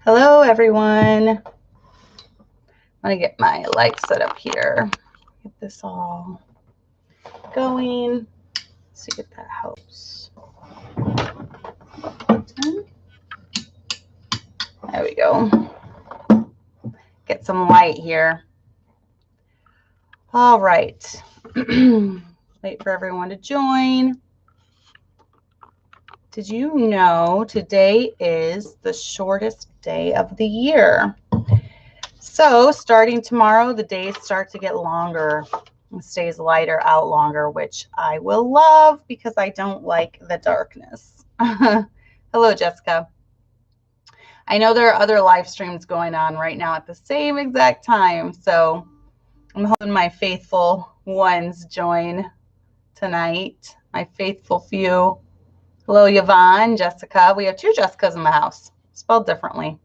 Hello, everyone. I'm going to get my light set up here. Get this all going. See if that helps. There we go. Get some light here. All right. Wait for everyone to join. Did you know today is the shortest day of the year? So starting tomorrow, the days start to get longer. It stays lighter out longer, which I will love because I don't like the darkness. Hello, Jessica. I know there are other live streams going on right now at the same exact time, so I'm hoping my faithful ones join tonight, my faithful few. Hello, Yvonne, Jessica. We have two Jessicas in the house, spelled differently.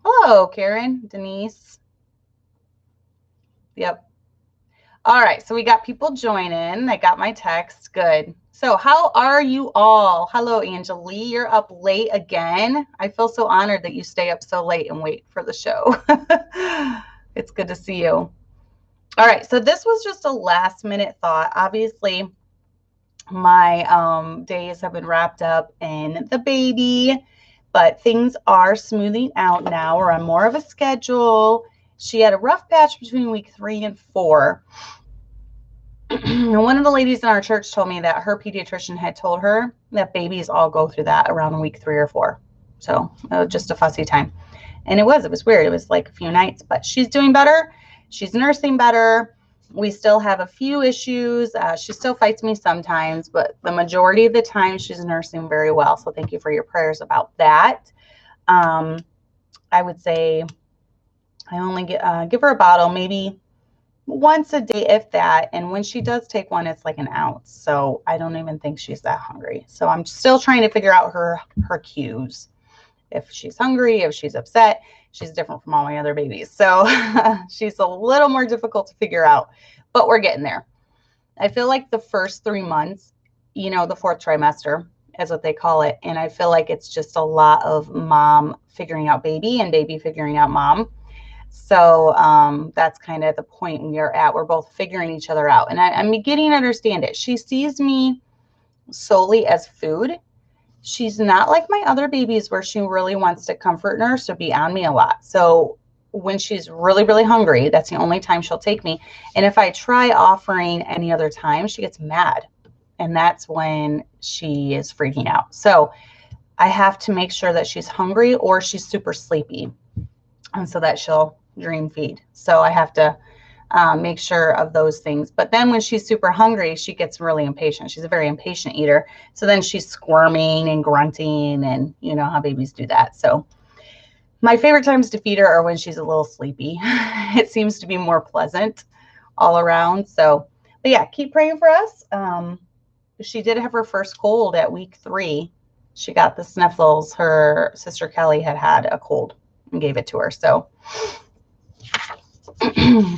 Hello, Karen, Denise. Yep. All right, so we got people joining. I got my text. Good. So how are you all? Hello, Angelie. You're up late again. I feel so honored that you stay up so late and wait for the show. It's good to see you. All right, so this was just a last minute thought. Obviously, my days have been wrapped up in the baby, but things are smoothing out now. We're on more of a schedule. She had a rough patch between week 3 and 4. One of the ladies in our church told me that her pediatrician had told her that babies all go through that around week 3 or 4. So just a fussy time. And it was weird. It was like a few nights, but she's doing better. She's nursing better. We still have a few issues. She still fights me sometimes, but the majority of the time she's nursing very well. So thank you for your prayers about that. I would say I only give her a bottle maybe once a day, if that. And when she does take one, it's like an ounce. So I don't even think she's that hungry. So I'm still trying to figure out her cues. If she's hungry, if she's upset, she's different from all my other babies. So she's a little more difficult to figure out, but we're getting there. I feel like the first 3 months, the 4th trimester is what they call it. And I feel like it's just a lot of mom figuring out baby and baby figuring out mom. So that's kind of the point we are at. We're both figuring each other out. And I'm beginning to understand it. She sees me solely as food. She's not like my other babies where she really wants to comfort nurse or be on me a lot. So when she's really, really hungry, that's the only time she'll take me. And if I try offering any other time, she gets mad. And that's when she is freaking out. So I have to make sure that she's hungry or she's super sleepy. And so that she'll dream feed. So I have to make sure of those things. But then when she's super hungry, she gets really impatient. She's a very impatient eater. So then she's squirming and grunting, and you know how babies do that. So my favorite times to feed her are when she's a little sleepy. It seems to be more pleasant all around. So, but yeah, keep praying for us. She did have her first cold at week 3. She got the sniffles. Her sister Kelly had a cold and gave it to her. So,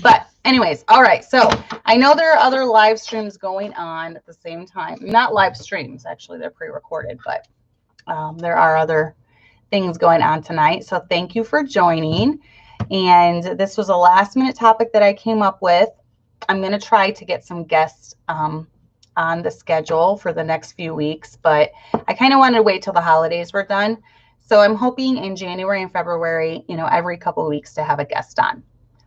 but anyways, all right. So I know there are other live streams going on at the same time. Not live streams, actually, they're pre-recorded, but there are other things going on tonight. So thank you for joining. And this was a last minute topic that I came up with. I'm going to try to get some guests on the schedule for the next few weeks, but I kind of wanted to wait till the holidays were done. So I'm hoping in January and February, every couple of weeks to have a guest on.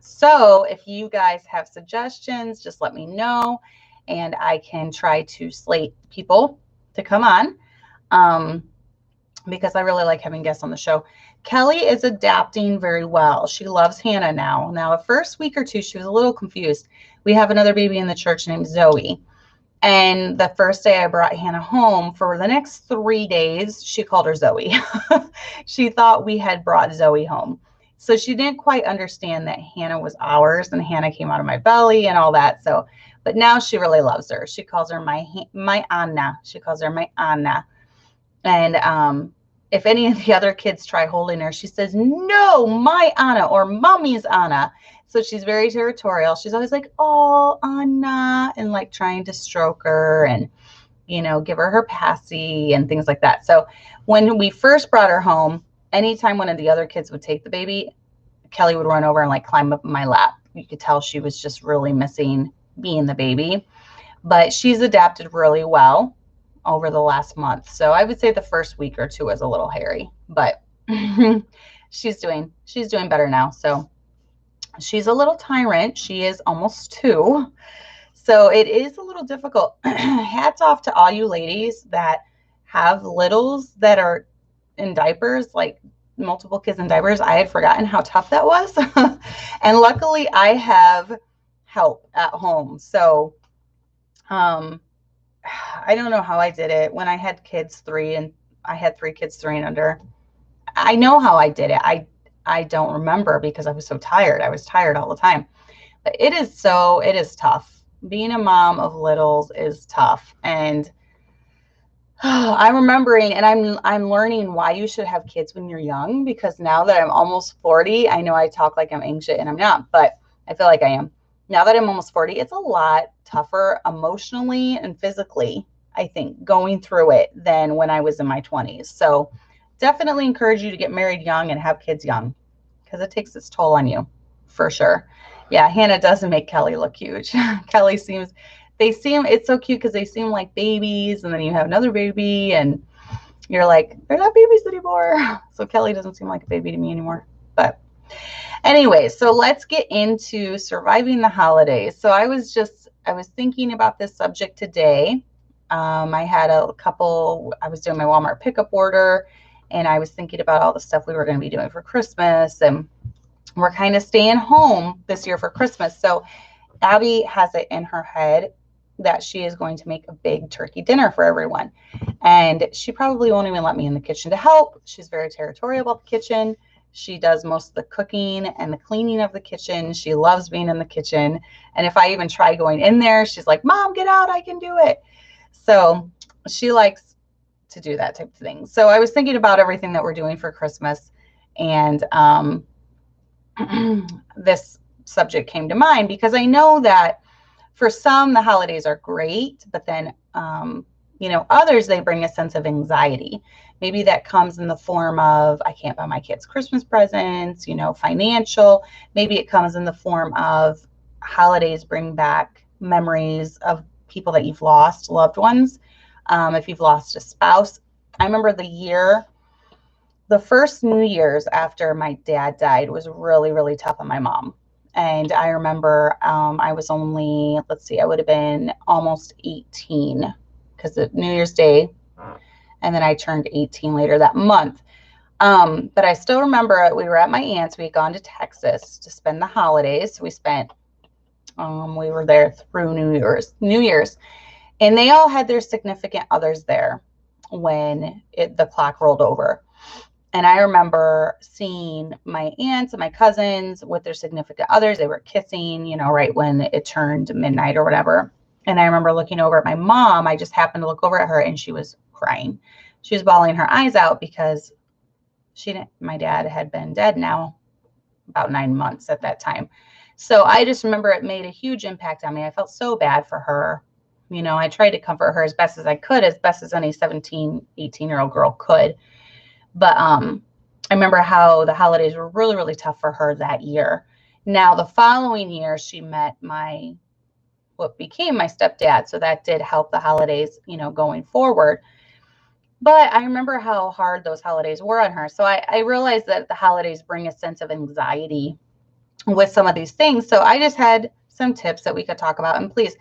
So if you guys have suggestions, just let me know and I can try to slate people to come on because I really like having guests on the show. Kelly is adapting very well. She loves Hannah now. Now, the first week or two, she was a little confused. We have another baby in the church named Zoe. And the first day I brought Hannah home, for the next 3 days, she called her Zoe. She thought we had brought Zoe home. So she didn't quite understand that Hannah was ours and Hannah came out of my belly and all that. So, but now she really loves her. She calls her my Anna. She calls her my Anna. And if any of the other kids try holding her, she says, no, my Anna or mommy's Anna. So she's very territorial. She's always like, oh, Anna, and like trying to stroke her and, give her passy and things like that. So when we first brought her home, anytime one of the other kids would take the baby, Kelly would run over and like climb up in my lap. You could tell she was just really missing being the baby. But she's adapted really well over the last month. So I would say the first week or two was a little hairy, but she's doing better now. So she's a little tyrant. She is almost 2. So it is a little difficult. Hats off to all you ladies that have littles that are in diapers, like multiple kids in diapers. I had forgotten how tough that was. And luckily I have help at home. So I don't know how I did it when I had kids 3 and I had 3 kids 3 and under. I know how I did it. I don't remember because I was so tired. I was tired all the time. But it is tough. Being a mom of littles is tough. And I'm remembering and I'm learning why you should have kids when you're young, because now that I'm almost 40, I know I talk like I'm ancient and I'm not, but I feel like I am. Now that I'm almost 40, it's a lot tougher emotionally and physically, I think, going through it than when I was in my 20s. So definitely encourage you to get married young and have kids young, because it takes its toll on you for sure. Yeah, Hannah doesn't make Kelly look huge. Kelly it's so cute because they seem like babies, and then you have another baby and you're like, they're not babies anymore. So Kelly doesn't seem like a baby to me anymore. But anyway, so let's get into surviving the holidays. So I was thinking about this subject today. I had I was doing my Walmart pickup order, and I was thinking about all the stuff we were going to be doing for Christmas, and we're kind of staying home this year for Christmas. So Abby has it in her head that she is going to make a big turkey dinner for everyone. And she probably won't even let me in the kitchen to help. She's very territorial about the kitchen. She does most of the cooking and the cleaning of the kitchen. She loves being in the kitchen. And if I even try going in there, she's like, Mom, get out, I can do it. So she likes to do that type of thing. So I was thinking about everything that we're doing for Christmas, and this subject came to mind because I know that for some the holidays are great, but then others, they bring a sense of anxiety. Maybe that comes in the form of, I can't buy my kids Christmas presents, financial. Maybe it comes in the form of holidays bring back memories of people that you've lost, loved ones. If you've lost a spouse. I remember the first New Year's after my dad died was really, really tough on my mom. And I remember I was only, I would have been almost 18 because of New Year's Day. And then I turned 18 later that month. But I still remember we were at my aunt's. We had gone to Texas to spend the holidays. We were there through New Year's. And they all had their significant others there when the clock rolled over. And I remember seeing my aunts and my cousins with their significant others. They were kissing, right when it turned midnight or whatever. And I remember looking over at my mom. I just happened to look over at her, and she was crying. She was bawling her eyes out because my dad had been dead now about 9 months at that time. So I just remember it made a huge impact on me. I felt so bad for her. I tried to comfort her as best as I could, as best as any 17, 18-year-old girl could. But I remember how the holidays were really, really tough for her that year. Now, the following year, she met what became my stepdad. So that did help the holidays, going forward. But I remember how hard those holidays were on her. So I realized that the holidays bring a sense of anxiety with some of these things. So I just had some tips that we could talk about. And please,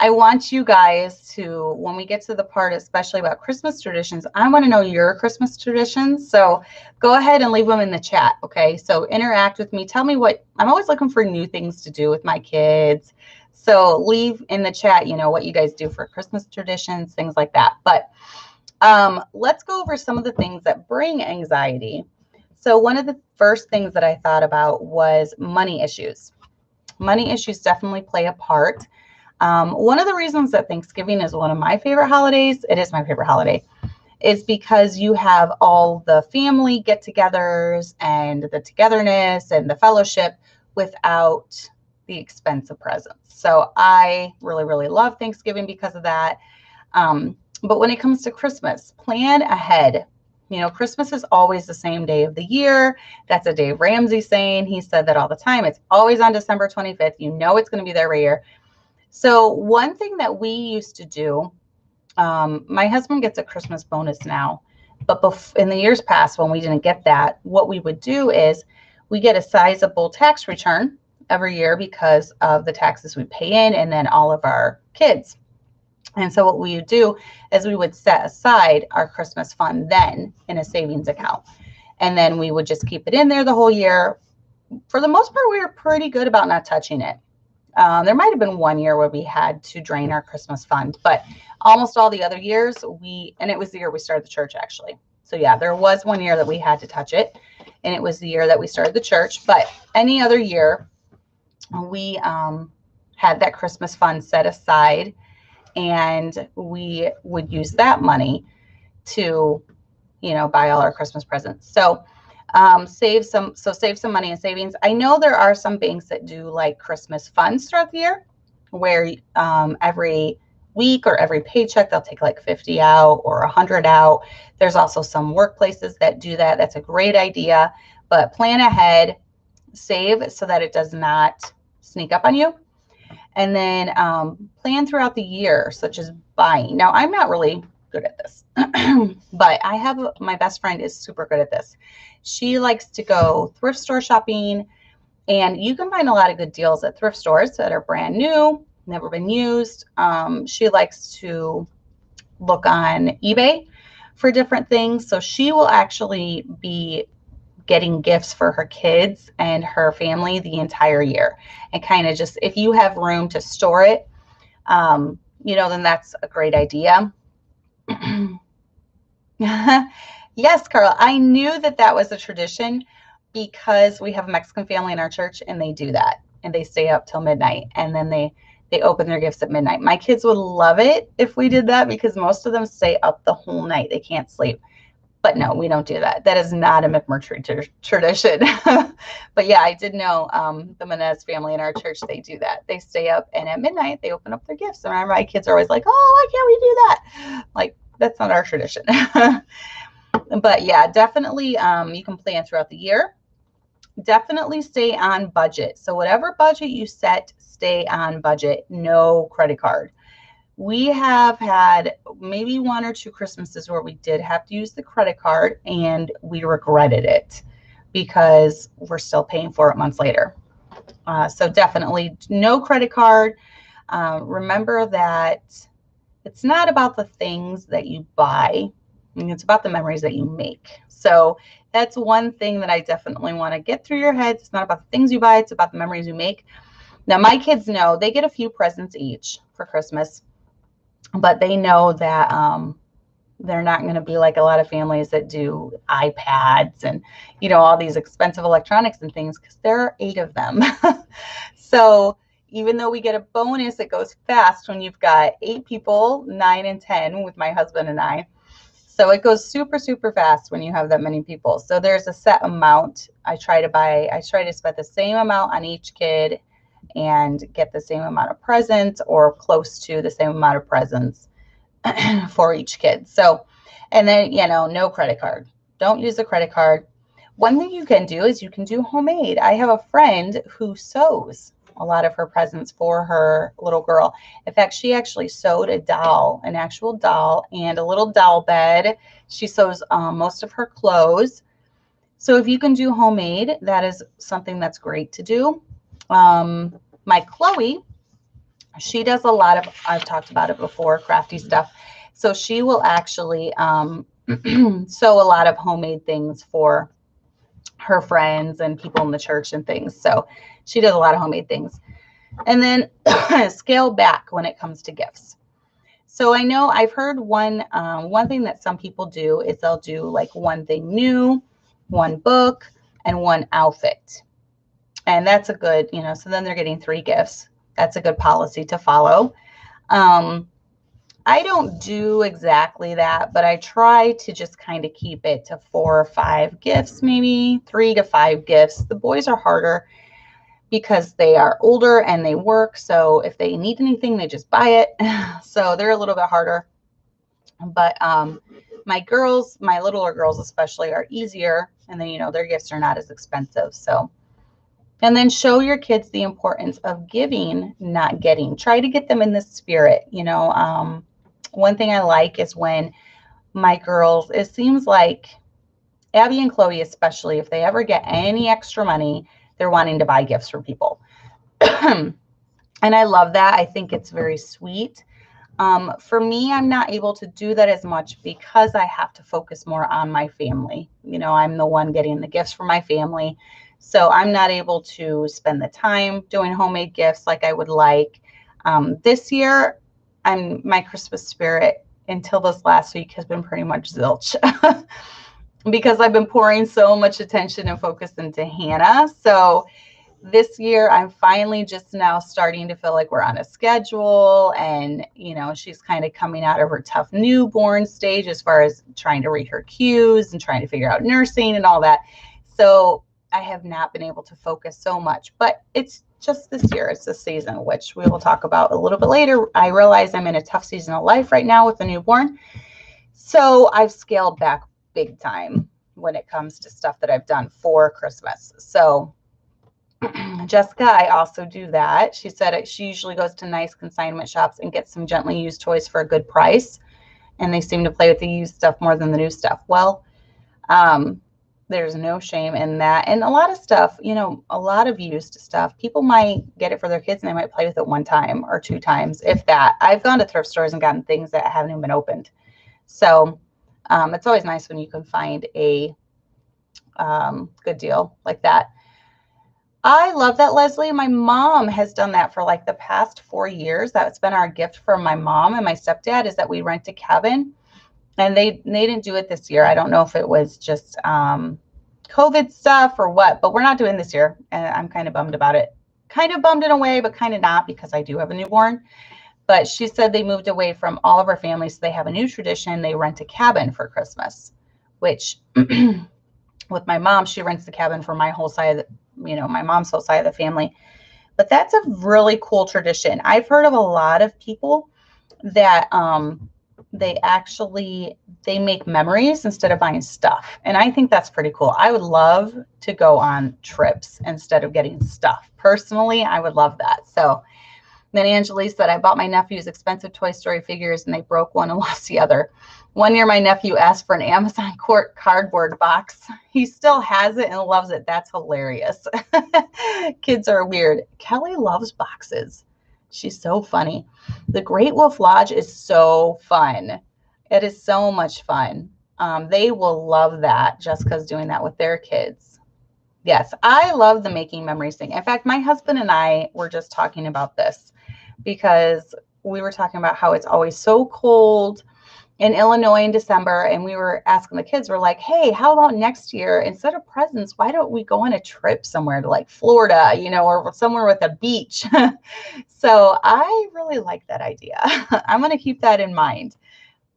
I want you guys to, when we get to the part, especially about Christmas traditions, I want to know your Christmas traditions. So go ahead and leave them in the chat. Okay. So interact with me. Tell me I'm always looking for new things to do with my kids. So leave in the chat, what you guys do for Christmas traditions, things like that. But let's go over some of the things that bring anxiety. So one of the first things that I thought about was money issues. Money issues definitely play a part. One of the reasons that Thanksgiving is one of my favorite holidays, it is my favorite holiday, is because you have all the family get-togethers and the togetherness and the fellowship without the expense of presents. So I really, really love Thanksgiving because of that. But when it comes to Christmas, plan ahead. You know, Christmas is always the same day of the year. That's a Dave Ramsey saying. He said that all the time. It's always on December 25th. You know it's going to be there every year. So one thing that we used to do, my husband gets a Christmas bonus now, but in the years past when we didn't get that, what we would do is we get a sizable tax return every year because of the taxes we pay in and then all of our kids. And so what we would do is we would set aside our Christmas fund then in a savings account. And then we would just keep it in there the whole year. For the most part, we were pretty good about not touching it. There might have been one year where we had to drain our Christmas fund, but almost all the other years and it was the year we started the church actually. So yeah, there was one year that we had to touch it, and it was the year that we started the church. But any other year, we had that Christmas fund set aside, and we would use that money to, you know, buy all our Christmas presents. So save some money in savings. I know there are some banks that do like Christmas funds throughout the year, where every week or every paycheck they'll take like 50 out or 100 out. There's also some workplaces that do that. That's a great idea, but plan ahead, save so that it does not sneak up on you. And then plan throughout the year, such as buying. Now, I'm not really good at this, but I have my best friend is super good at this. She likes to go thrift store shopping, and you can find a lot of good deals at thrift stores that are brand new, never been used. She likes to look on eBay for different things. So she will actually be getting gifts for her kids and her family the entire year, and kind of just, if you have room to store it, you know, then that's a great idea. Yes, Carl, I knew that was a tradition because we have a Mexican family in our church, and they do that, and they stay up till midnight, and then they open their gifts at midnight. My kids would love it if we did that because most of them stay up the whole night. They can't sleep. But no, we don't do that. That is not a McMurtry tradition. But yeah, I did know the Menez family in our church, they do that. They stay up, and at midnight, they open up their gifts. And my kids are always like, oh, why can't we do that? Like, that's not our tradition. But yeah, definitely you can plan throughout the year. Definitely stay on budget. So whatever budget you set, stay on budget. No credit card. We have had maybe 1 or 2 Christmases where we did have to use the credit card, and we regretted it because we're still paying for it months later. So definitely no credit card. Remember that it's not about the things that you buy. I mean, it's about the memories that you make. So that's one thing that I definitely want to get through your heads. It's not about the things you buy. It's about the memories you make. Now, my kids know they get a few presents each for Christmas, but they know that they're not going to be like a lot of families that do iPads and, you know, all these expensive electronics and things, because there are 8 of them. So even though we get a bonus, it goes fast when you've got 8 people, 9 and 10 with my husband and I. So it goes super, super fast when you have that many people. So there's a set amount. I try to spend the same amount on each kid and get the same amount of presents, or close to the same amount of presents for each kid. So, and then, you know, no credit card. Don't use a credit card. One thing you can do is you can do homemade. I have a friend who sews a lot of her presents for her little girl. In fact, she actually sewed a doll, an actual doll, and a little doll bed. She sews most of her clothes. So if you can do homemade, that is something that's great to do. My Chloe, she does a lot of, I've talked about it before, crafty stuff. So she will actually sew a lot of homemade things for her friends and people in the church and things. So she does a lot of homemade things. And then scale back when it comes to gifts. So I know I've heard one thing that some people do is they'll do like one thing new, one book, and one outfit. And that's a good, you know, so then they're getting 3 gifts. That's a good policy to follow. I don't do exactly that, but I try to just kind of keep it to 4 or 5 gifts, maybe 3 to 5 gifts. The boys are harder because they are older and they work. So if they need anything, they just buy it. So they're a little bit harder. But My girls, my littler girls especially, are easier. And then, their gifts are not as expensive. So, and then show your kids the importance of giving, not getting. Try to get them in the spirit. One thing I like is when my girls, it seems like Abby and Chloe, especially, if they ever get any extra money, they're wanting to buy gifts for people. And I love that. I think it's very sweet. For me, I'm not able to do that as much because I have to focus more on my family. I'm the one getting the gifts for my family. So I'm not able to spend the time doing homemade gifts like I would like. This year, my Christmas spirit until this last week has been pretty much zilch because I've been pouring so much attention and focus into Hannah. So this year, I'm finally just now starting to feel like we're on a schedule, and, she's kind of coming out of her tough newborn stage as far as trying to read her cues and trying to figure out nursing and all that. So I have not been able to focus so much, but it's just this year. It's this season, which we will talk about a little bit later. I realize I'm in a tough season of life right now with a newborn. So I've scaled back big time when it comes to stuff that I've done for Christmas. So Jessica, I also do that. She said she usually goes to nice consignment shops and gets some gently used toys for a good price. And they seem to play with the used stuff more than the new stuff. Well, there's no shame in that. And a lot of stuff, a lot of used stuff, people might get it for their kids and they might play with it one time or two times, if that. I've gone to thrift stores and gotten things that haven't even been opened. So it's always nice when you can find a good deal like that. I love that, Leslie. My mom has done that for like the past 4 years. That's been our gift from my mom and my stepdad, is that we rent a cabin. And they didn't do it this year. I don't know if it was just COVID stuff or what, but we're not doing this year. And I'm kind of bummed about it. Kind of bummed in a way, but kind of not, because I do have a newborn. But she said they moved away from all of our families. So they have a new tradition. They rent a cabin for Christmas, which with my mom, she rents the cabin for my whole side of my mom's whole side of the family. But that's a really cool tradition. I've heard of a lot of people that they make memories instead of buying stuff. And I think that's pretty cool. I would love to go on trips instead of getting stuff. Personally, I would love that. So then Angelique said, I bought my nephews expensive Toy Story figures and they broke one and lost the other. One year, my nephew asked for an Amazon cardboard box. He still has it and loves it. That's hilarious. Kids are weird. Kelly loves boxes. She's so funny. The Great Wolf Lodge is so fun. It is so much fun. They will love that. Jessica's doing that with their kids. Yes, I love the making memories thing. In fact, my husband and I were just talking about this because we were talking about how it's always so cold in Illinois in December. And we were asking the kids, we're like, hey, how about next year, instead of presents, why don't we go on a trip somewhere to like Florida, or somewhere with a beach? So I really like that idea. I'm going to keep that in mind.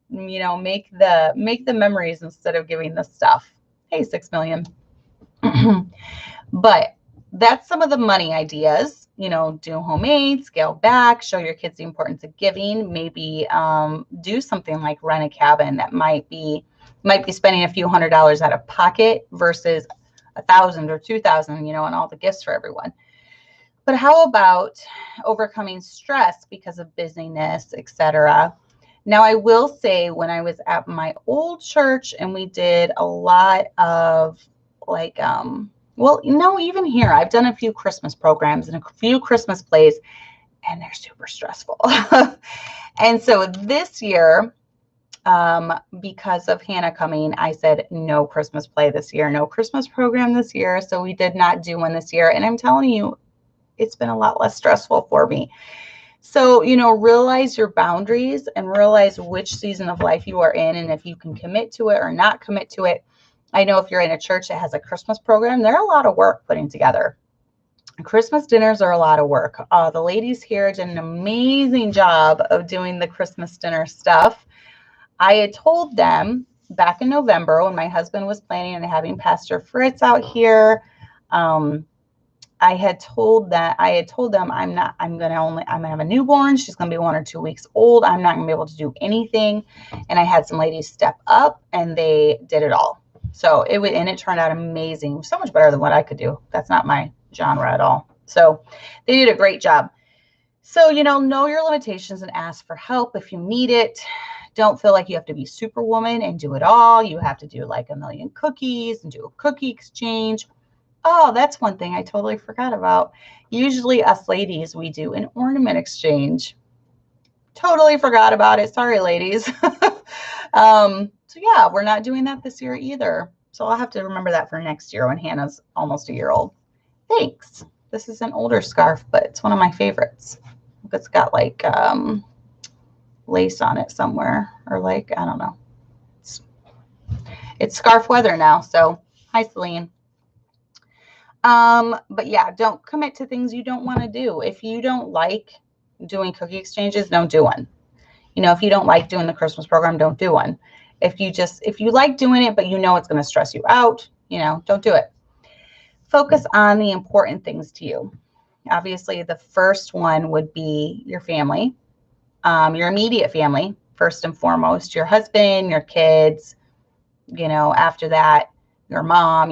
Make the memories instead of giving the stuff. Hey, 6 million. But that's some of the money ideas. Do homemade, scale back, show your kids the importance of giving. Maybe do something like rent a cabin that might be spending a few $100s out of pocket versus $1,000 or $2,000, and all the gifts for everyone. But how about overcoming stress because of busyness, etc.? Now, I will say, when I was at my old church and we did a lot of like, even here, I've done a few Christmas programs and a few Christmas plays, and they're super stressful. And so this year, because of Hannah coming, I said, no Christmas play this year, no Christmas program this year. So we did not do one this year. And I'm telling you, it's been a lot less stressful for me. So, realize your boundaries and realize which season of life you are in, and if you can commit to it or not commit to it. I know if you're in a church that has a Christmas program, they're a lot of work putting together. Christmas dinners are a lot of work. The ladies here did an amazing job of doing the Christmas dinner stuff. I had told them back in November when my husband was planning on having Pastor Fritz out here, I had told them I'm gonna have a newborn. She's gonna be 1 or 2 weeks old. I'm not gonna be able to do anything. And I had some ladies step up and they did it all. So it turned out amazing. So much better than what I could do. That's not my genre at all. So they did a great job. So, know your limitations and ask for help if you need it. Don't feel like you have to be superwoman and do it all. You have to do like a million cookies and do a cookie exchange. Oh, that's one thing I totally forgot about. Usually us ladies, we do an ornament exchange. Totally forgot about it. Sorry, ladies. So yeah, we're not doing that this year either. So I'll have to remember that for next year when Hannah's almost a year old. Thanks. This is an older scarf, but it's one of my favorites. It's got like lace on it somewhere, or like, I don't know. It's scarf weather now. So hi, Celine. But yeah, don't commit to things you don't want to do. If you don't like doing cookie exchanges, don't do one. If you don't like doing the Christmas program, don't do one. If you like doing it, but it's going to stress you out, don't do it. Focus on the important things to you. Obviously, the first one would be your family, your immediate family, first and foremost, your husband, your kids, after that, your mom.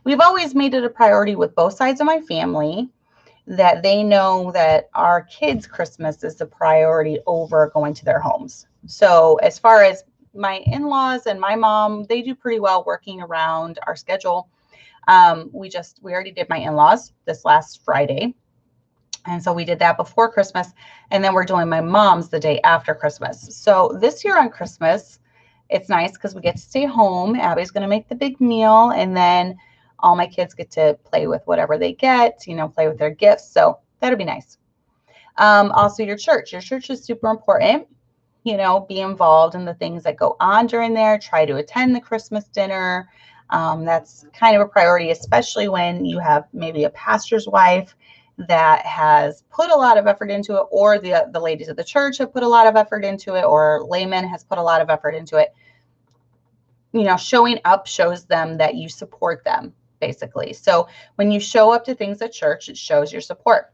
We've always made it a priority with both sides of my family that they know that our kids' Christmas is the priority over going to their homes. So as far as my in-laws and my mom, they do pretty well working around our schedule. We already did my in-laws this last Friday. And so we did that before Christmas. And then we're doing my mom's the day after Christmas. So this year on Christmas, it's nice because we get to stay home. Abby's going to make the big meal. And then all my kids get to play with whatever they get, play with their gifts. So that'll be nice. Also your church. Your church is super important. Be involved in the things that go on during there. Try to attend the Christmas dinner. That's kind of a priority, especially when you have maybe a pastor's wife that has put a lot of effort into it, or the ladies of the church have put a lot of effort into it, or layman has put a lot of effort into it. Showing up shows them that you support them, basically. So when you show up to things at church, it shows your support.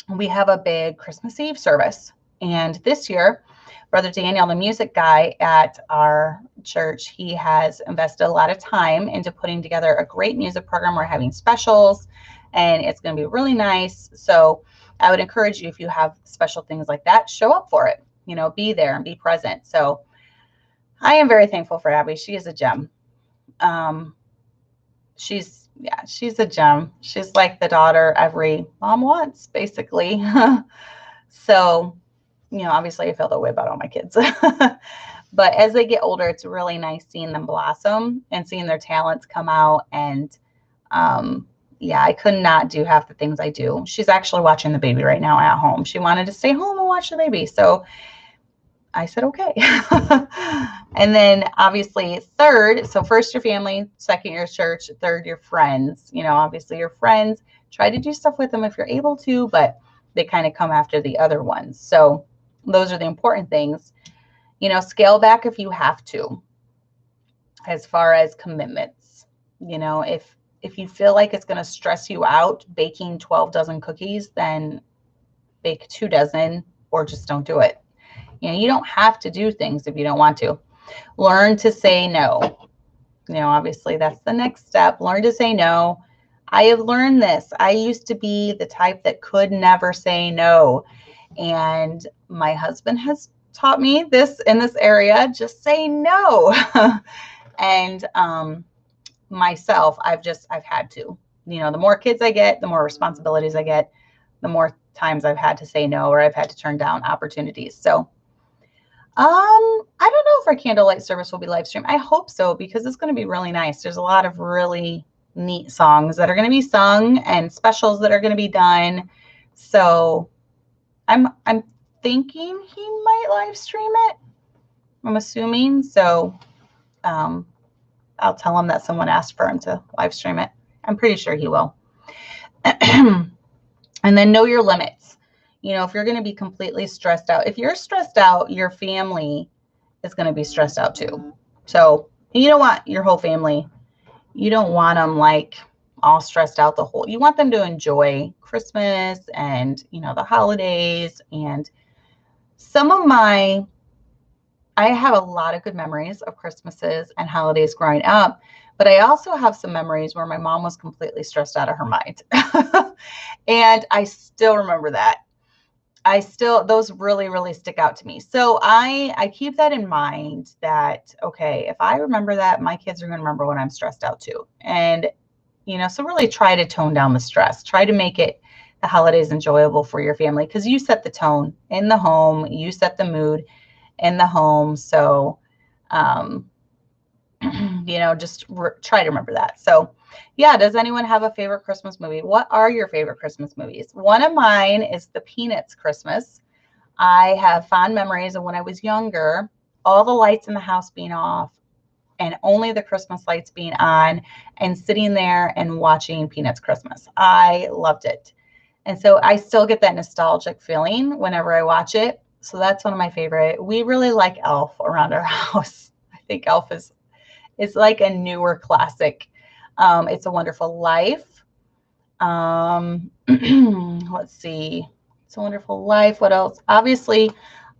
We have a big Christmas Eve service. And this year, Brother Daniel, the music guy at our church, he has invested a lot of time into putting together a great music program. We're having specials, and it's going to be really nice. So I would encourage you, if you have special things like that, show up for it. Be there and be present. So I am very thankful for Abby. She is a gem. She's a gem. She's like the daughter every mom wants, basically. So, obviously I feel that way about all my kids. But as they get older, it's really nice seeing them blossom and seeing their talents come out. And I could not do half the things I do. She's actually watching the baby right now at home. She wanted to stay home and watch the baby. So I said, okay. And then obviously third, so first your family, second your church, third your friends. Obviously your friends, try to do stuff with them if you're able to, but they kind of come after the other ones. So those are the important things. Scale back if you have to, as far as commitments. If you feel like it's going to stress you out baking 12 dozen cookies, then bake 2 dozen or just don't do it. You don't have to do things if you don't want to. Learn to say no. Obviously that's the next step. Learn to say no. I have learned this. I used to be the type that could never say no. And my husband has taught me this in this area. Just say no. And myself, I've had to. The more kids I get, the more responsibilities I get, the more times I've had to say no, or I've had to turn down opportunities. So I don't know if our candlelight service will be live streamed. I hope so, because it's going to be really nice. There's a lot of really neat songs that are going to be sung and specials that are going to be done. So I'm thinking he might live stream it. I'm assuming. So I'll tell him that someone asked for him to live stream it. I'm pretty sure he will. And then know your limits. If you're going to be completely stressed out, if you're stressed out, your family is going to be stressed out too. So you don't want your whole family, you don't want them like all stressed out you want them to enjoy Christmas and, the holidays. And I have a lot of good memories of Christmases and holidays growing up, but I also have some memories where my mom was completely stressed out of her mind. And I still remember that. Those really, really stick out to me. So I keep that in mind that, okay, if I remember that, my kids are going to remember when I'm stressed out too. And, so really try to tone down the stress, try to make the holidays enjoyable for your family, because you set the tone in the home, you set the mood in the home. So, just try to remember that. So yeah. Does anyone have a favorite Christmas movie? What are your favorite Christmas movies? One of mine is the Peanuts Christmas. I have fond memories of when I was younger, all the lights in the house being off and only the Christmas lights being on, and sitting there and watching Peanuts Christmas. I loved it. And so I still get that nostalgic feeling whenever I watch it. So that's one of my favorite. We really like Elf around our house. I think Elf is like a newer classic. It's a Wonderful Life. Let's see. It's a Wonderful Life. What else? Obviously,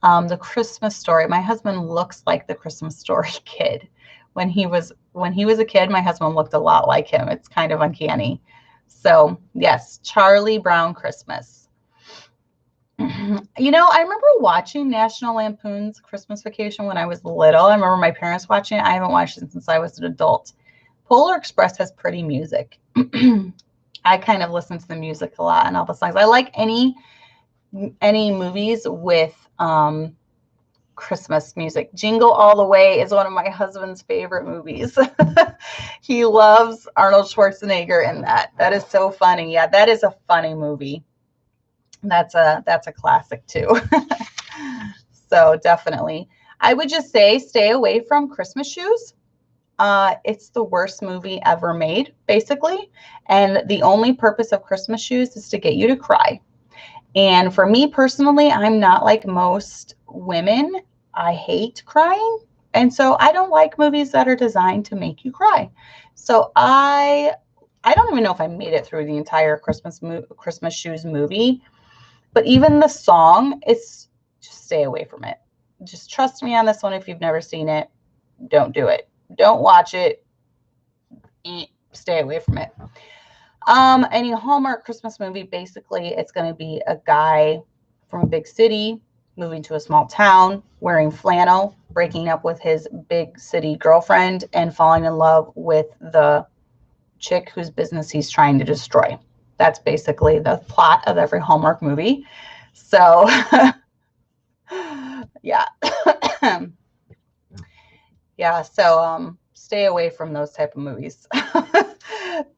the Christmas Story. My husband looks like the Christmas Story kid. When he was a kid, my husband looked a lot like him. It's kind of uncanny. So yes, Charlie Brown Christmas. I remember watching National Lampoon's Christmas Vacation when I was little. I remember my parents watching it. I haven't watched it since I was an adult. Polar Express has pretty music. I kind of listen to the music a lot and all the songs. I like any movies with Christmas music. Jingle All the Way is one of my husband's favorite movies. He loves Arnold Schwarzenegger in that. That is so funny. Yeah, that is a funny movie. That's a classic too. So definitely, I would just say stay away from Christmas Shoes. It's the worst movie ever made, basically. And the only purpose of Christmas Shoes is to get you to cry. And for me personally, I'm not like most women. I hate crying. And so I don't like movies that are designed to make you cry. So I don't even know if I made it through the entire Christmas Shoes movie. But even the song, just stay away from it. Just trust me on this one. If you've never seen it, don't do it. Don't watch it. Stay away from it. Any Hallmark Christmas movie, basically, it's going to be a guy from a big city moving to a small town, wearing flannel, breaking up with his big city girlfriend, and falling in love with the chick whose business he's trying to destroy. That's basically the plot of every Hallmark movie. So, yeah. Yeah, so stay away from those type of movies.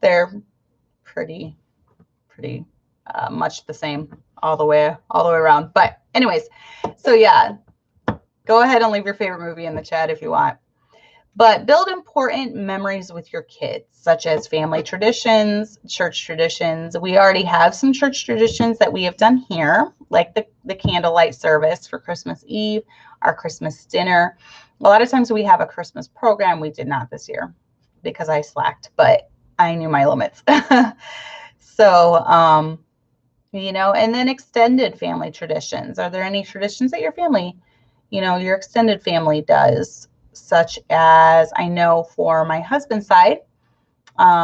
They're pretty much the same all the way around. But anyways, so yeah, go ahead and leave your favorite movie in the chat if you want. But build important memories with your kids, such as family traditions, church traditions. We already have some church traditions that we have done here, like the candlelight service for Christmas Eve, our Christmas dinner. A lot of times we have a Christmas program. We did not this year because I slacked, but I knew my limits. So, and then extended family traditions. Are there any traditions that your family, your extended family does? Such as, I know for my husband's side,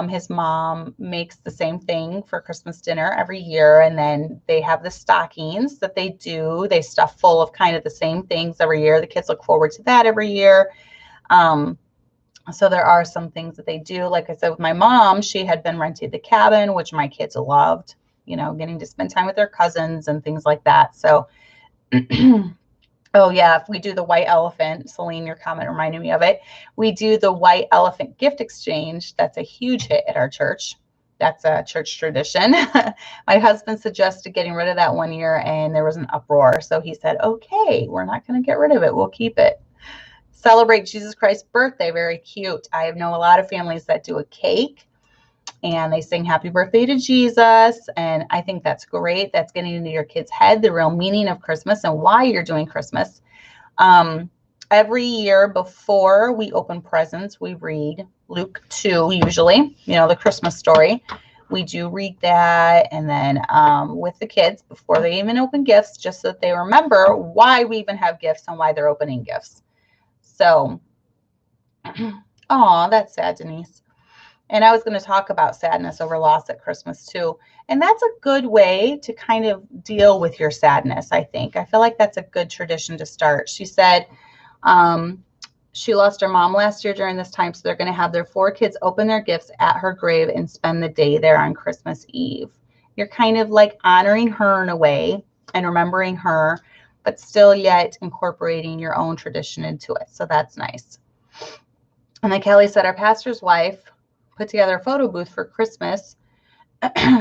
his mom makes the same thing for Christmas dinner every year. And then they have the stockings that they do. They stuff full of kind of the same things every year. The kids look forward to that every year. So there are some things that they do. Like I said, with my mom, she had been renting the cabin, which my kids loved, getting to spend time with their cousins and things like that. So oh, yeah, if we do the white elephant, Celine, your comment reminded me of it. We do the white elephant gift exchange. That's a huge hit at our church. That's a church tradition. My husband suggested getting rid of that one year, and there was an uproar. So he said, okay, we're not going to get rid of it. We'll keep it. Celebrate Jesus Christ's birthday. Very cute. I know a lot of families that do a cake, and they sing happy birthday to Jesus. And I think that's great. That's getting into your kids' head, the real meaning of Christmas and why you're doing Christmas. Every year before we open presents, we read Luke 2 usually, you know, the Christmas story. We do read that, and then with the kids before they even open gifts, just so that they remember why we even have gifts and why they're opening gifts. So, oh, that's sad, Denise. And I was going to talk about sadness over loss at Christmas too. And that's a good way to kind of deal with your sadness, I think. I feel like that's a good tradition to start. She said she lost her mom last year during this time, so they're going to have their 4 kids open their gifts at her grave and spend the day there on Christmas Eve. You're kind of like honoring her in a way and remembering her, but still yet incorporating your own tradition into it. So that's nice. And then Kelly said, our pastor's wife put together a photo booth for Christmas.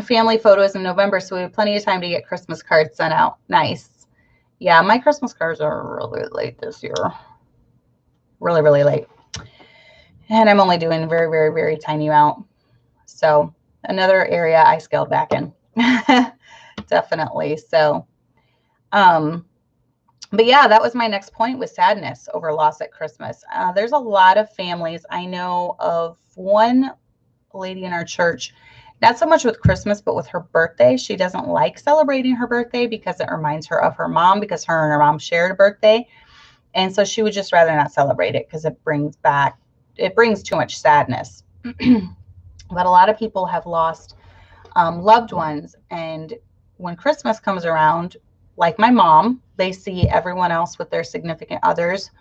Family photos in November, so we have plenty of time to get Christmas cards sent out. Nice. Yeah, my Christmas cards are really late this year. Really, really late. And I'm only doing a very, very, very tiny amount. So another area I scaled back in. Definitely. So, but yeah, that was my next point, was sadness over loss at Christmas. There's a lot of families. I know of one lady in our church, not so much with Christmas, but with her birthday. She doesn't like celebrating her birthday because it reminds her of her mom, because her and her mom shared a birthday. And so she would just rather not celebrate it because it brings too much sadness. But a lot of people have lost loved ones. And when Christmas comes around, like my mom, they see everyone else with their significant others,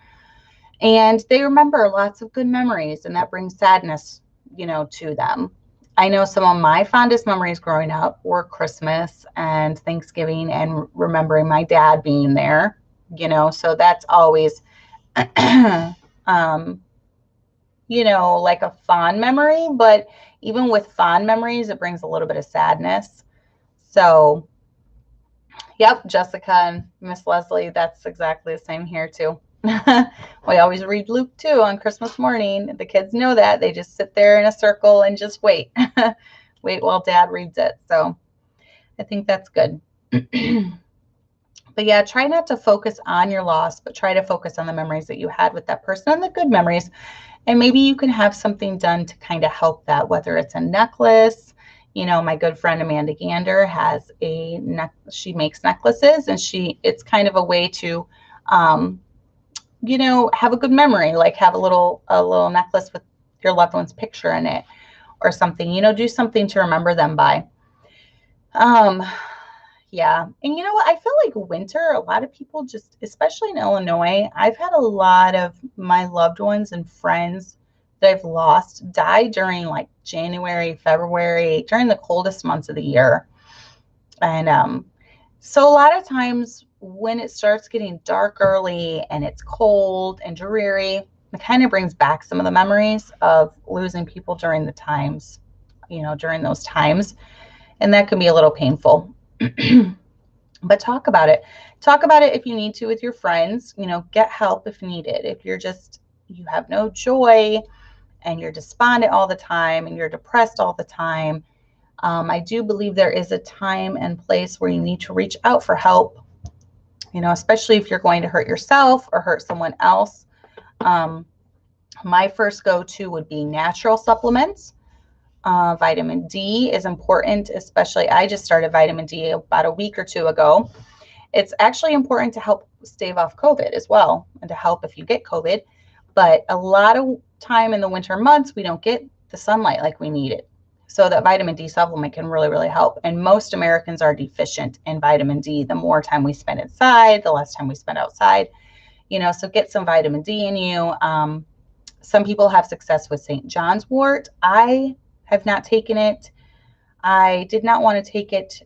and they remember lots of good memories, and that brings sadness, you know, to them. I know some of my fondest memories growing up were Christmas and Thanksgiving and remembering my dad being there, you know, so that's always, you know, like a fond memory. But even with fond memories, it brings a little bit of sadness. So, yep, Jessica and Miss Leslie, that's exactly the same here too. We always read Luke 2 on Christmas morning. The kids know that. They just sit there in a circle and just wait. Wait while Dad reads it. So I think that's good. But yeah, try not to focus on your loss, but try to focus on the memories that you had with that person and the good memories. And maybe you can have something done to kind of help that, whether it's a necklace. You know, my good friend Amanda Gander has she makes necklaces, and it's kind of a way to, you know, have a good memory, like have a little necklace with your loved one's picture in it or something, you know, do something to remember them by. Yeah. And you know what? I feel like winter, a lot of people just, especially in Illinois, I've had a lot of my loved ones and friends that I've lost die during like January, February, during the coldest months of the year. And so a lot of times when it starts getting dark early and it's cold and dreary, it kind of brings back some of the memories of losing people during the times, you know, during those times. And that can be a little painful. But talk about it. Talk about it if you need to with your friends. You know, get help if needed. If you have no joy and you're despondent all the time and you're depressed all the time, I do believe there is a time and place where you need to reach out for help, you know, especially if you're going to hurt yourself or hurt someone else. My first go-to would be natural supplements. Vitamin D is important, especially I just started vitamin D about a week or 2 ago. It's actually important to help stave off COVID as well, and to help if you get COVID. But a lot of time in the winter months, we don't get the sunlight like we need it. So that vitamin D supplement can really, really help. And most Americans are deficient in vitamin D. The more time we spend inside, the less time we spend outside, you know, so get some vitamin D in you. Some people have success with St. John's wort. I have not taken it. I did not want to take it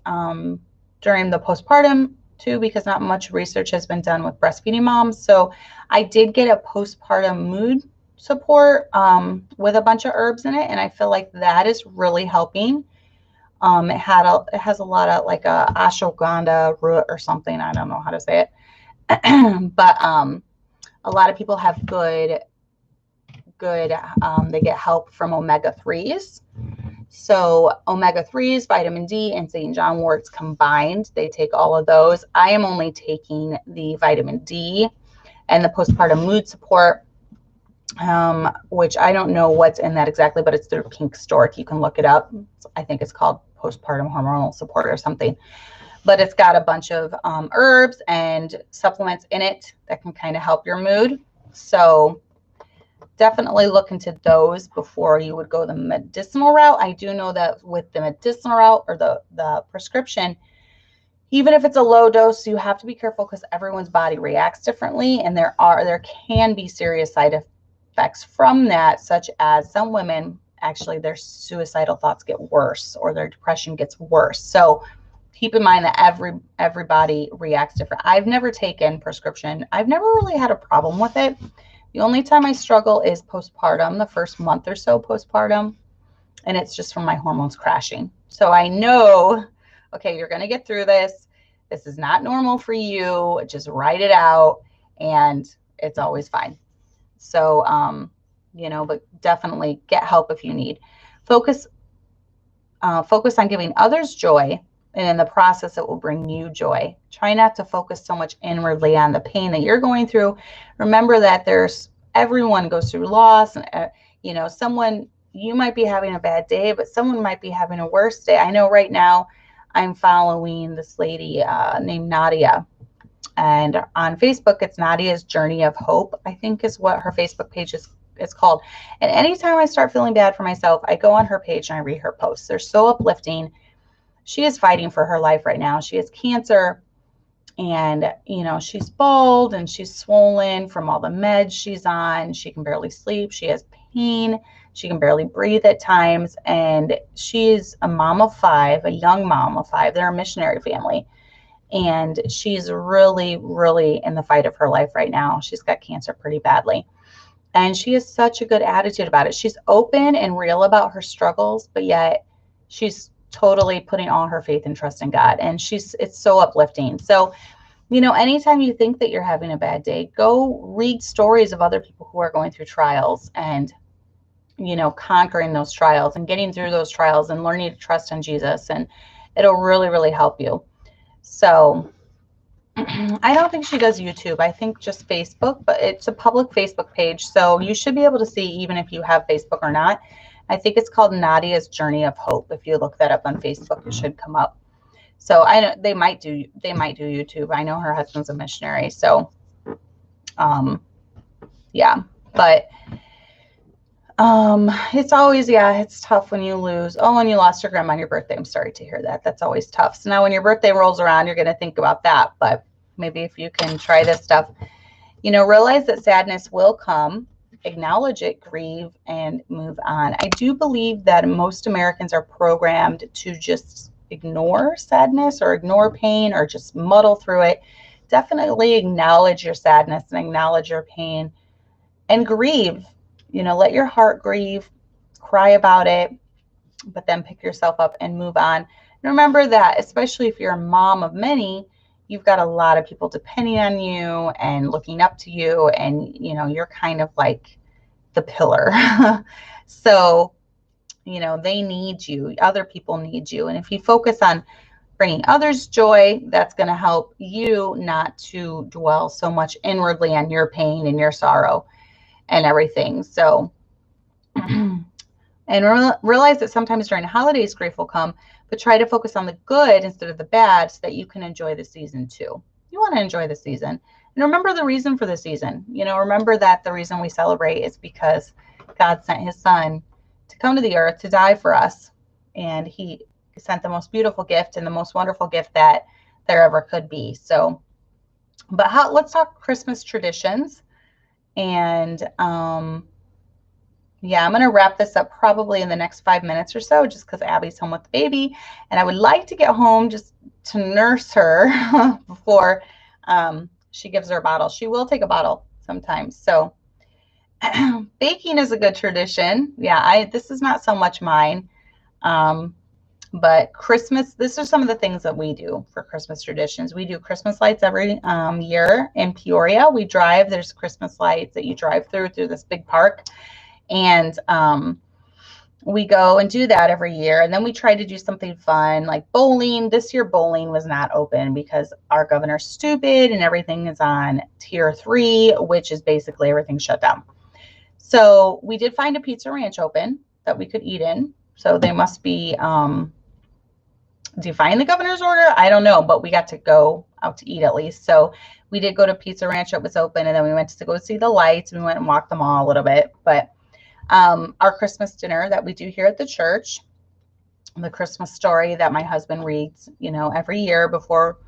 during the postpartum too, because not much research has been done with breastfeeding moms. So I did get a postpartum mood support with a bunch of herbs in it, and I feel like that is really helping. It has a lot of like a ashwagandha root or something. I don't know how to say it. But a lot of people have good they get help from omega-3s. So omega-3s, vitamin D, and St. John worts combined, they take all of those. I am only taking the vitamin D and the postpartum mood support. which I don't know what's in that exactly, but it's through Pink Stork. You can look it up. I think it's called postpartum hormonal support or something. But it's got a bunch of herbs and supplements in it that can kind of help your mood. So definitely look into those before you would go the medicinal route. I do know that with the medicinal route or the prescription, even if it's a low dose, you have to be careful because everyone's body reacts differently, and there can be serious side effects from that, such as some women, actually their suicidal thoughts get worse or their depression gets worse. So keep in mind that everybody reacts different. I've never taken prescription. I've never really had a problem with it. The only time I struggle is postpartum, the first month or so postpartum, and it's just from my hormones crashing. So I know, okay, you're going to get through this. This is not normal for you. Just write it out and it's always fine. So, but definitely get help if you need. Focus on giving others joy, and in the process, it will bring you joy. Try not to focus so much inwardly on the pain that you're going through. Remember that everyone goes through loss, and you might be having a bad day, but someone might be having a worse day. I know right now I'm following this lady named Nadia, and on Facebook, it's Nadia's Journey of Hope, I think is what her Facebook page is called. And anytime I start feeling bad for myself, I go on her page and I read her posts. They're so uplifting. She is fighting for her life right now. She has cancer, and she's bald and she's swollen from all the meds she's on. She can barely sleep. She has pain. She can barely breathe at times, and she's a mom of 5, a young mom of 5. They're a missionary family, and she's really, really in the fight of her life right now. She's got cancer pretty badly, and she has such a good attitude about it. She's open and real about her struggles, but yet she's totally putting all her faith and trust in God, and it's so uplifting. So, anytime you think that you're having a bad day, go read stories of other people who are going through trials and, conquering those trials and getting through those trials and learning to trust in Jesus, and it'll really, really help you. So I don't think she does YouTube. I think just Facebook, but it's a public Facebook page, so you should be able to see even if you have Facebook or not. I think it's called Nadia's Journey of Hope. If you look that up on Facebook, it should come up. So I know they might do YouTube. I know her husband's a missionary, so yeah. But it's always, it's tough when you lose. Oh, when you lost your grandma on your birthday. I'm sorry to hear that. That's always tough. So now when your birthday rolls around, you're going to think about that. But maybe if you can try this stuff, realize that sadness will come. Acknowledge it, grieve, and move on. I do believe that most Americans are programmed to just ignore sadness or ignore pain or just muddle through it. Definitely acknowledge your sadness and acknowledge your pain and grieve. Let your heart grieve, cry about it, but then pick yourself up and move on. And remember that, especially if you're a mom of many, you've got a lot of people depending on you and looking up to you, and you're kind of like the pillar. So they need you. Other people need you, and if you focus on bringing others joy, that's going to help you not to dwell so much inwardly on your pain and your sorrow and everything. So and realize that sometimes during holidays grief will come, but try to focus on the good instead of the bad so that you can enjoy the season too. You want to enjoy the season. And remember the reason for the season. Remember that the reason we celebrate is because God sent his son to come to the earth to die for us. And he sent the most beautiful gift and the most wonderful gift that there ever could be. So, but let's talk Christmas traditions. And yeah, I'm going to wrap this up probably in the next 5 minutes or so, just because Abby's home with the baby. And I would like to get home just to nurse her before she gives her a bottle. She will take a bottle sometimes. So baking is a good tradition. Yeah, this is not so much mine. But Christmas, this are some of the things that we do for Christmas traditions. We do Christmas lights every year in Peoria. There's Christmas lights that you drive through this big park. And we go and do that every year. And then we try to do something fun like bowling. This year, bowling was not open because our governor's stupid and everything is on tier 3, which is basically everything shut down. So we did find a Pizza Ranch open that we could eat in. So they must be defying the governor's order. I don't know, but we got to go out to eat at least. So we did go to Pizza Ranch. It was open, and then we went to go see the lights, and we went and walked the mall a little bit. But our Christmas dinner that we do here at the church, the Christmas story that my husband reads, you know, every year before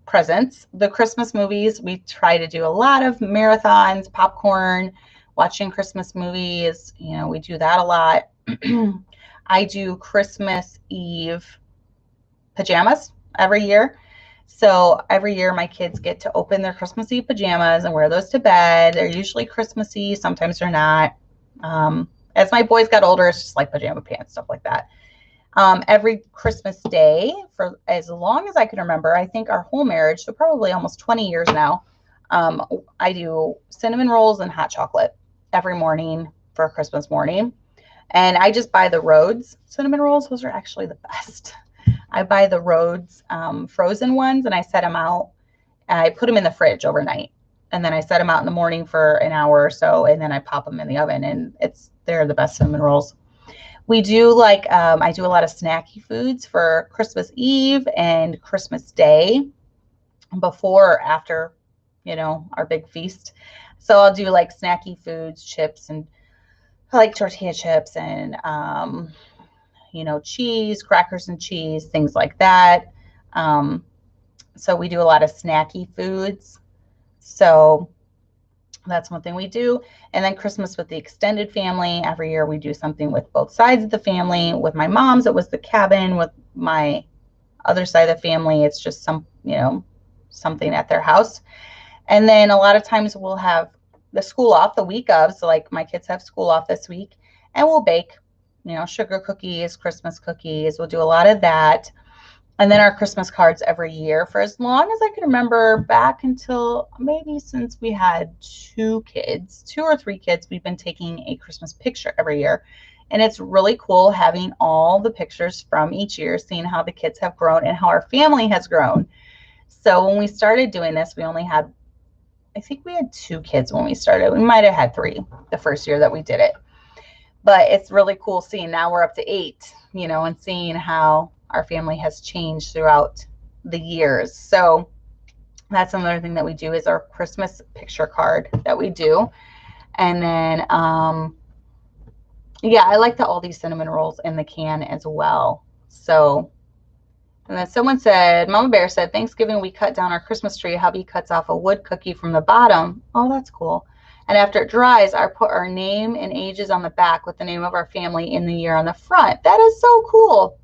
presents. The Christmas movies, we try to do a lot of marathons, popcorn, watching Christmas movies. You know, we do that a lot. I do Christmas Eve pajamas every year. So every year my kids get to open their Christmas Eve pajamas and wear those to bed. They're usually Christmassy, sometimes they're not. As my boys got older, it's just like pajama pants, stuff like that. Every Christmas Day, for as long as I can remember, I think our whole marriage, so probably almost 20 years now, I do cinnamon rolls and hot chocolate every morning for Christmas morning. And I just buy the Rhodes cinnamon rolls. Those are actually the best. I buy the Rhodes frozen ones, and I set them out. I put them in the fridge overnight, and then I set them out in the morning for an hour or so, and then I pop them in the oven, and they're the best cinnamon rolls. We do like, I do a lot of snacky foods for Christmas Eve and Christmas Day before or after, you know, our big feast. So I'll do like snacky foods, chips, and I like tortilla chips and, you know, cheese, crackers and cheese, things like that. So we do a lot of snacky foods. So that's one thing we do. And then Christmas with the extended family. Every year we do something with both sides of the family. With my mom's, it was the cabin. With my other side of the family, it's just some, you know, something at their house. And then a lot of times we'll have the school off the week of. So like my kids have school off this week, and we'll bake, you know, sugar cookies, Christmas cookies. We'll do a lot of that. And then our Christmas cards every year for as long as I can remember, back until maybe since we had 2 or 3 kids, we've been taking a Christmas picture every year. And it's really cool having all the pictures from each year, seeing how the kids have grown and how our family has grown. So when we started doing this, we only had, I think we had 2 kids when we started. We might have had 3 the first year that we did it. But it's really cool seeing now we're up to 8, you know, and seeing how our family has changed throughout the years. So that's another thing that we do is our Christmas picture card that we do. And then, yeah, I like the Aldi cinnamon rolls in the can as well. So, and then someone said, Mama Bear said, Thanksgiving we cut down our Christmas tree. Hubby cuts off a wood cookie from the bottom. Oh, that's cool. And after it dries, I put our name and ages on the back with the name of our family in the year on the front. That is so cool.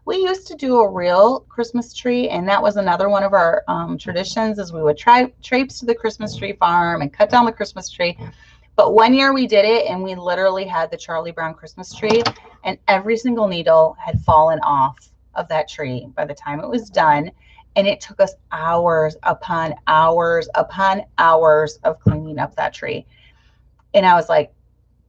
We used to do a real Christmas tree, and that was another one of our traditions is we would traipse to the Christmas tree farm and cut down the Christmas tree. But one year we did it, and we literally had the Charlie Brown Christmas tree, and every single needle had fallen off of that tree by the time it was done. And it took us hours upon hours upon hours of cleaning up that tree. And I was like,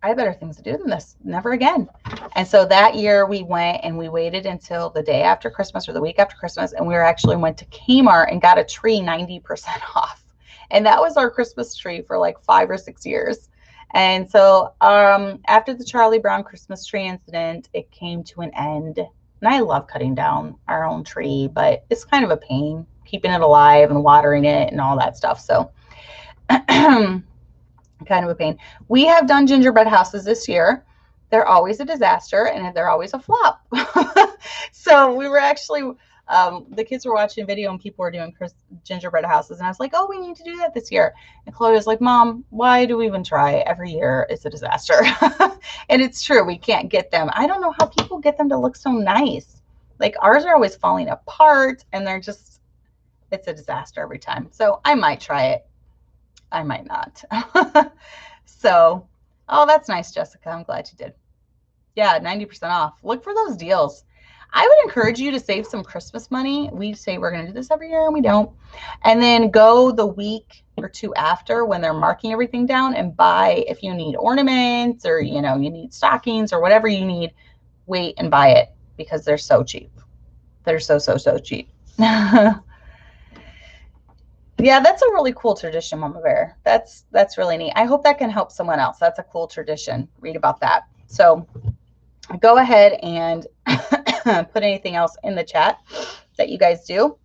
I have better things to do than this. Never again. And so that year we went and we waited until the day after Christmas or the week after Christmas. And we went to Kmart and got a tree 90% off. And that was our Christmas tree for like 5 or 6 years. And so after the Charlie Brown Christmas tree incident, it came to an end. And I love cutting down our own tree, but it's kind of a pain keeping it alive and watering it and all that stuff. So kind of a pain. We have done gingerbread houses this year. They're always a disaster and they're always a flop. So we were actually, the kids were watching a video and people were doing gingerbread houses. And I was like, oh, we need to do that this year. And Chloe was like, Mom, why do we even try? Every year it's a disaster. And it's true. We can't get them. I don't know how people get them to look so nice. Like ours are always falling apart and they're just, it's a disaster every time. So I might try it. I might not. So, oh, that's nice, Jessica. I'm glad you did. Yeah, 90% off. Look for those deals. I would encourage you to save some Christmas money. We say we're going to do this every year and we don't. And then go the week or 2 after when they're marking everything down and buy, if you need ornaments or, you know, you need stockings or whatever you need, wait and buy it because they're so cheap. They're so cheap. Yeah, that's a really cool tradition, Mama Bear. That's really neat. I hope that can help someone else. That's a cool tradition. Read about that. So go ahead and put anything else in the chat that you guys do.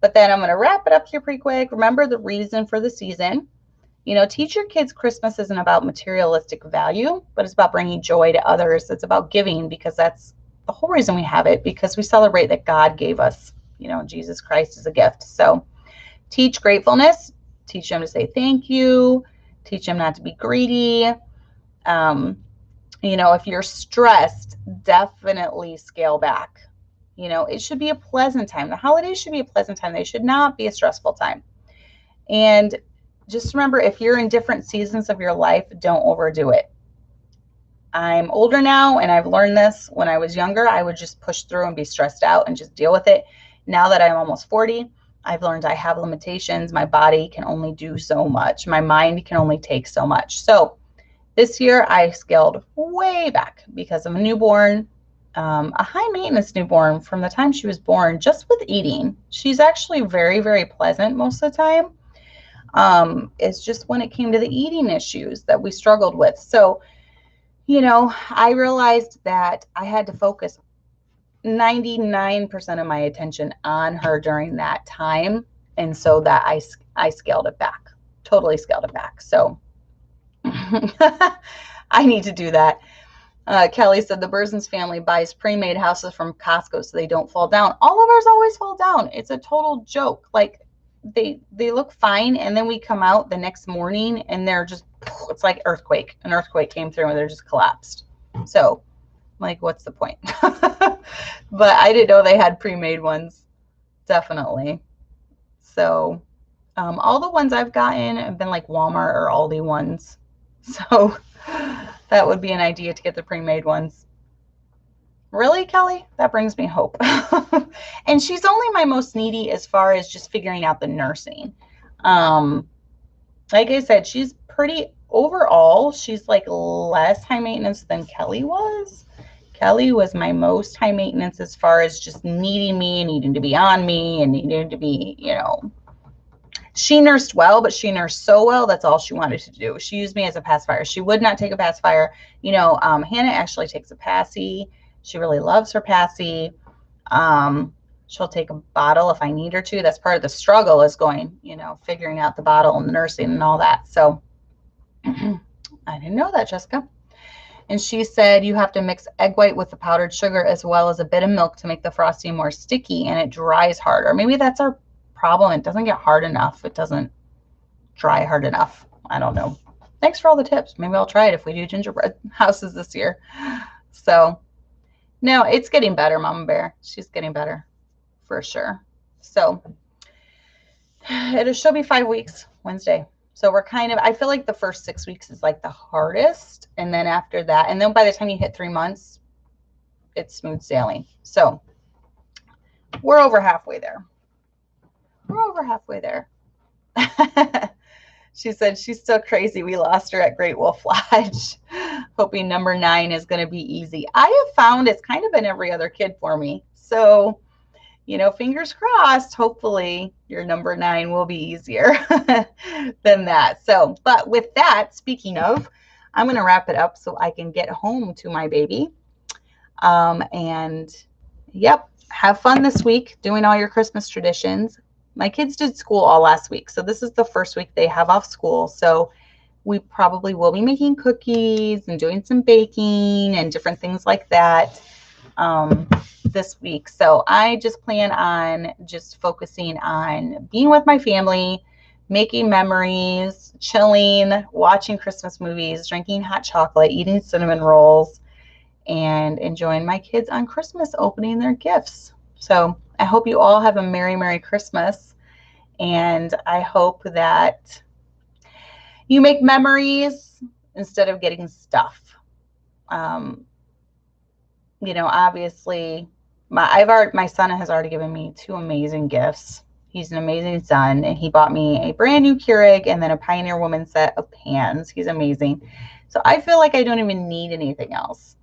But then I'm going to wrap it up here pretty quick. Remember the reason for the season. You know, teach your kids Christmas isn't about materialistic value, but it's about bringing joy to others. It's about giving, because that's the whole reason we have it, because we celebrate that God gave us, you know, Jesus Christ as a gift. So teach gratefulness, teach them to say thank you, teach them not to be greedy. You know, if you're stressed, definitely scale back. You know, it should be a pleasant time. The holidays should be a pleasant time. They should not be a stressful time. And just remember, if you're in different seasons of your life, don't overdo it. I'm older now, and I've learned this. When I was younger, I would just push through and be stressed out and just deal with it. Now that I'm almost 40, I've learned I have limitations. My body can only do so much. My mind can only take so much. So this year, I scaled way back because of a newborn, a high maintenance newborn from the time she was born, just with eating. She's actually very, very pleasant most of the time. It's just when it came to the eating issues that we struggled with. So, you know, I realized that I had to focus 99% of my attention on her during that time. And so that I scaled it back, totally scaled it back. So I need to do that. Kelly said the Burzins family buys pre-made houses from Costco so they don't fall down. All of ours always fall down. It's a total joke. Like, they look fine, and then we come out the next morning and they're just, it's like earthquake. An earthquake came through and they're just collapsed. So, like, what's the point? But I didn't know they had pre-made ones. Definitely. So, all the ones I've gotten have been like Walmart or Aldi ones. So that would be an idea, to get the pre-made ones. Really, Kelly? That brings me hope. And she's only my most needy as far as just figuring out the nursing. Like I said, she's pretty, overall, she's like less high maintenance than Kelly was. Kelly was my most high maintenance as far as just needing me, needing to be on me, and needing to be, you know, she nursed well, but she nursed so well, that's all she wanted to do. She used me as a pacifier. She would not take a pacifier. You know, Hannah actually takes a passy. She really loves her passy. She'll take a bottle if I need her to. That's part of the struggle, is going, you know, figuring out the bottle and the nursing and all that. So I didn't know that, Jessica. And she said you have to mix egg white with the powdered sugar as well as a bit of milk to make the frosting more sticky, and it dries harder. Maybe that's our problem. It doesn't get hard enough. It doesn't dry hard enough. I don't know. Thanks for all the tips. Maybe I'll try it if we do gingerbread houses this year. So, no, it's getting better, Mama Bear. She's getting better for sure. So, she'll be 5 weeks Wednesday. So we're kind of, I feel like the first 6 weeks is like the hardest. And then after that, and then by the time you hit 3 months, it's smooth sailing. So we're over halfway there. We're over halfway there. She said she's still crazy. We lost her at Great Wolf Lodge. Hoping number 9 is going to be easy. I have found it's kind of been every other kid for me. So, you know, fingers crossed, hopefully your number 9 will be easier than that. So, but with that, speaking of, I'm going to wrap it up so I can get home to my baby. And yep, have fun this week doing all your Christmas traditions. My kids did school all last week, so this is the first week they have off school. So we probably will be making cookies and doing some baking and different things like that this week. So I just plan on just focusing on being with my family, making memories, chilling, watching Christmas movies, drinking hot chocolate, eating cinnamon rolls, and enjoying my kids on Christmas opening their gifts. So I hope you all have a Merry, Merry Christmas. And I hope that you make memories instead of getting stuff. You know, obviously, my son has already given me 2 amazing gifts. He's an amazing son, and he bought me a brand new Keurig and then a Pioneer Woman set of pans. He's amazing. So I feel like I don't even need anything else.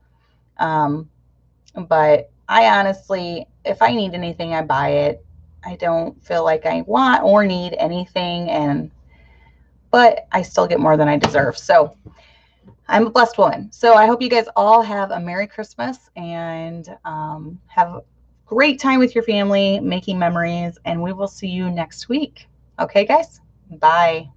But I honestly, if I need anything, I buy it. I don't feel like I want or need anything, but I still get more than I deserve. So I'm a blessed woman. So I hope you guys all have a Merry Christmas and have a great time with your family, making memories, and we will see you next week. Okay, guys? Bye.